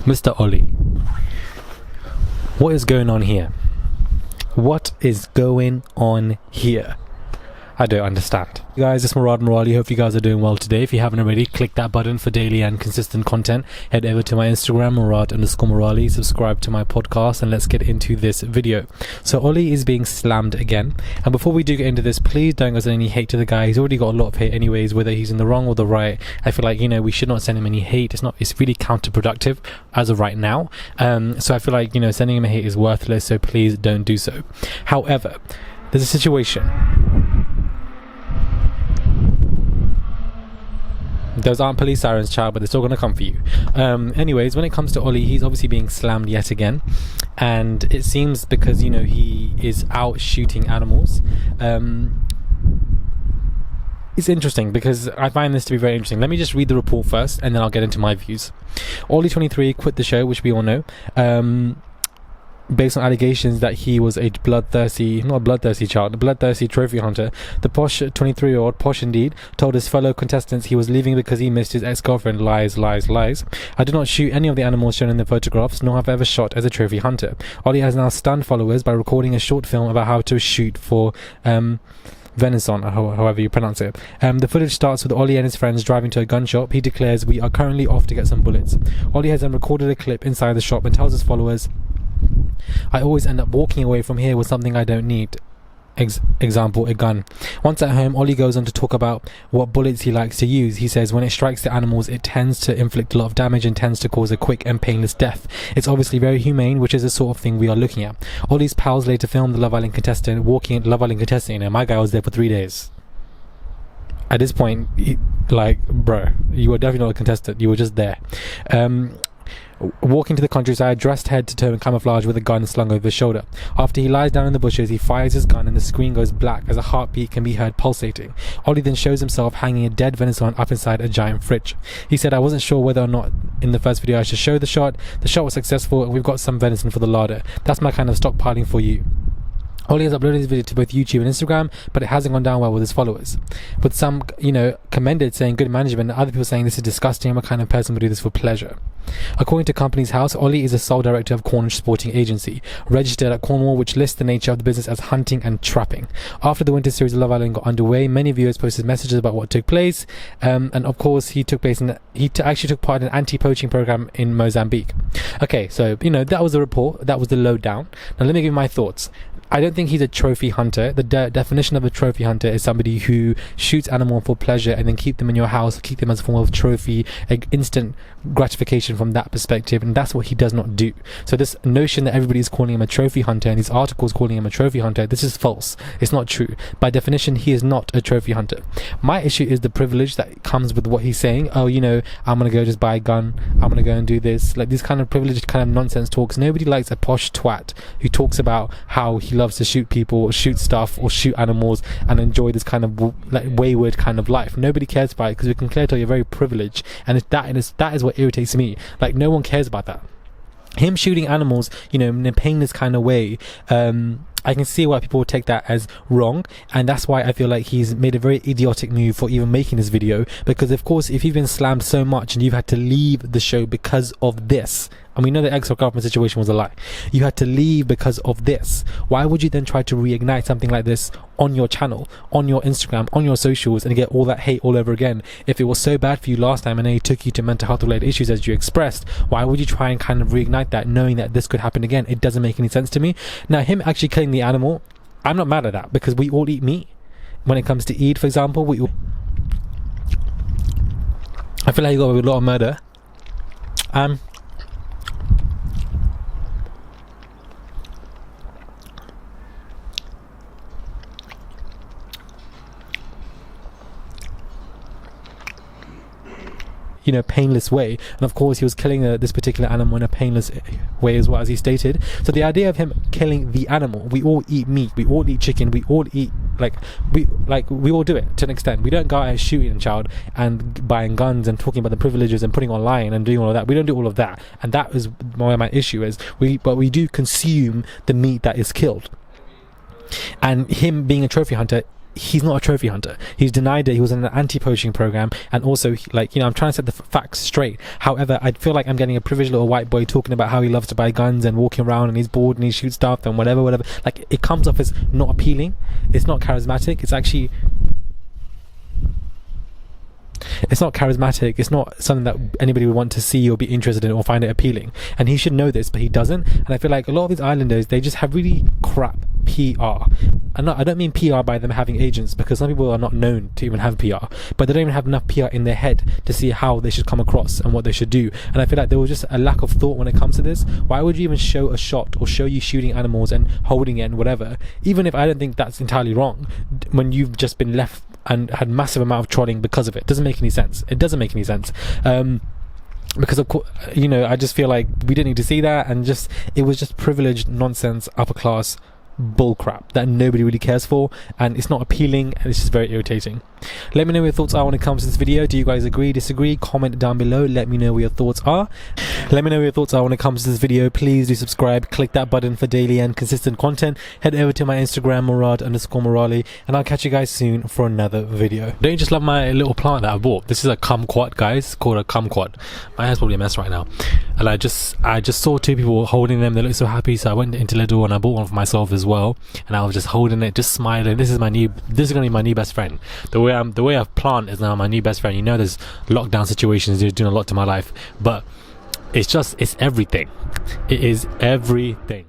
Mr. Ollie, what is going on here? What is going on here? I don't understand. Guys, it's Ollie. Hope you guys are doing well today. If you haven't already, click that button for daily and consistent content. Head over to my Instagram, Murad_Morali. Subscribe to my podcast, and let's get into this video. So Ollie is being slammed again. And before we do get into this, please don't go send any hate to the guy. He's already got a lot of hate anyways, whether he's in the wrong or the right. I feel like, we should not send him any hate. It's really counterproductive as of right now. So I feel like, sending him hate is worthless. So please don't do so. However, there's a situation. Those aren't police sirens, child, but they're still going to come for you. Anyways, when it comes to Ollie, he's obviously being slammed yet again. And it seems because, he is out shooting animals. It's interesting because I find this to be very interesting. Let me just read the report first, and then I'll get into my views. Ollie, 23, quit the show, which we all know. Based on allegations that he was a bloodthirsty trophy hunter. The posh 23-year-old, posh indeed, told his fellow contestants he was leaving because he missed his ex-girlfriend. Lies. I did not shoot any of the animals shown in the photographs, nor have I ever shot as a trophy hunter. Ollie has now stunned followers by recording a short film about how to shoot for venison, however you pronounce it. The footage starts with Ollie and his friends driving to a gun shop. He declares, "We are currently off to get some bullets." Ollie has then recorded a clip inside the shop and tells his followers, "I always end up walking away from here with something I don't need." Example, a gun. Once at home, Ollie goes on to talk about what bullets he likes to use. He says when it strikes the animals, it tends to inflict a lot of damage and tends to cause a quick and painless death. It's obviously very humane, which is the sort of thing we are looking at. Ollie's pals later filmed the Love Island contestant walking. My guy was there for 3 days. At this point, bro, you were definitely not a contestant. You were just there. Walking to the countryside, dressed head to toe in camouflage with a gun slung over his shoulder. After he lies down in the bushes, he fires his gun and the screen goes black as a heartbeat can be heard pulsating. Ollie then shows himself hanging a dead venison up inside a giant fridge. He said, "I wasn't sure whether or not in the first video I should show the shot. The shot was successful and we've got some venison for the larder. That's my kind of stockpiling for you." Ollie has uploaded his video to both YouTube and Instagram, but it hasn't gone down well with his followers. With some, commended, saying good management, and other people saying this is disgusting, I'm a kind of person who do this for pleasure. According to Companies House, Ollie is a sole director of Cornish Sporting Agency, registered at Cornwall, which lists the nature of the business as hunting and trapping. After the winter series of Love Island got underway, many viewers posted messages about what took place, and of course he actually took part in an anti-poaching program in Mozambique. Okay, so that was the report, that was the lowdown. Now let me give you my thoughts. I don't think he's a trophy hunter. The definition of a trophy hunter is somebody who shoots animal for pleasure and then keep them in your house, keep them as a form of trophy, instant gratification from that perspective, and that's what he does not do. So this notion that everybody is calling him a trophy hunter and these articles calling him a trophy hunter, this is false. It's not true. By definition, he is not a trophy hunter. My issue is the privilege that comes with what he's saying. Oh, I'm gonna go just buy a gun, I'm gonna go and do this. Like these kind of privileged kind of nonsense talks. Nobody likes a posh twat who talks about how he loves to shoot people or shoot stuff or shoot animals and enjoy this kind of wayward kind of life. Nobody cares about it because we can clearly tell you're very privileged, and that is what irritates me. Like no one cares about that. Him shooting animals, in a painless kind of way, I can see why people would take that as wrong, and that's why I feel like he's made a very idiotic move for even making this video, because of course if you've been slammed so much and you've had to leave the show because of this, and we know the ex-girlfriend situation was a lie, you had to leave because of this, why would you then try to reignite something like this on your channel, on your Instagram, on your socials, and get all that hate all over again? If it was so bad for you last time and then it took you to mental health related issues as you expressed, why would you try and kind of reignite that knowing that this could happen again? It doesn't make any sense to me. Now him actually killing the animal, I'm not mad at that because we all eat meat. When it comes to Eid, for example, I feel like you got a lot of murder. Painless way, and of course he was killing this particular animal in a painless way as well, as he stated. So the idea of him killing the animal, we all eat meat, we all eat chicken, we all eat we all do it to an extent. We don't go out shooting child and buying guns and talking about the privileges and putting online and doing all of that. We don't do all of that, and that is why my issue is we do consume the meat that is killed. And him being a trophy hunter he's not a trophy hunter. He's denied it. He was in an anti-poaching program, and also, like, you know, I'm trying to set the facts straight. However, I feel like I'm getting a privileged little white boy talking about how he loves to buy guns and walking around and he's bored and he shoots stuff and whatever. Like, it comes off as not appealing. It's not charismatic. It's not charismatic. It's not something that anybody would want to see or be interested in or find it appealing. And he should know this, but he doesn't. And I feel like a lot of these islanders, they just have really crap PR. And I don't mean PR by them having agents, because some people are not known to even have PR, but they don't even have enough PR in their head to see how they should come across and what they should do. And I feel like there was just a lack of thought when it comes to this. Why would you even show a shot or show you shooting animals and holding it and whatever, even if I don't think that's entirely wrong, when you've just been left and had massive amount of trolling because of it? Doesn't make any sense. It doesn't make any sense. Because of course, you know, I just feel like we didn't need to see that, and just, it was just privileged nonsense, upper class bullcrap that nobody really cares for, and it's not appealing, and it's just very irritating. Let me know what your thoughts are when it comes to this video. Do you guys agree, disagree? Comment down below. Let me know what your thoughts are. Let me know what your thoughts are when it comes to this video. Please do subscribe, click that button for daily and consistent content. Head over to my Instagram, Murad_Morali, and I'll catch you guys soon for another video. Don't you just love my little plant that I bought? This is a kumquat, guys. It's called a kumquat. My hair's probably a mess right now, and I just saw two people holding them. They looked so happy, so I went into Lidl and I bought one for myself as well, and I was just holding it, just smiling. This is gonna be my new best friend. The way I've plant is now my new best friend. You know, there's lockdown situations, they're doing a lot to my life, but it's everything. It is everything.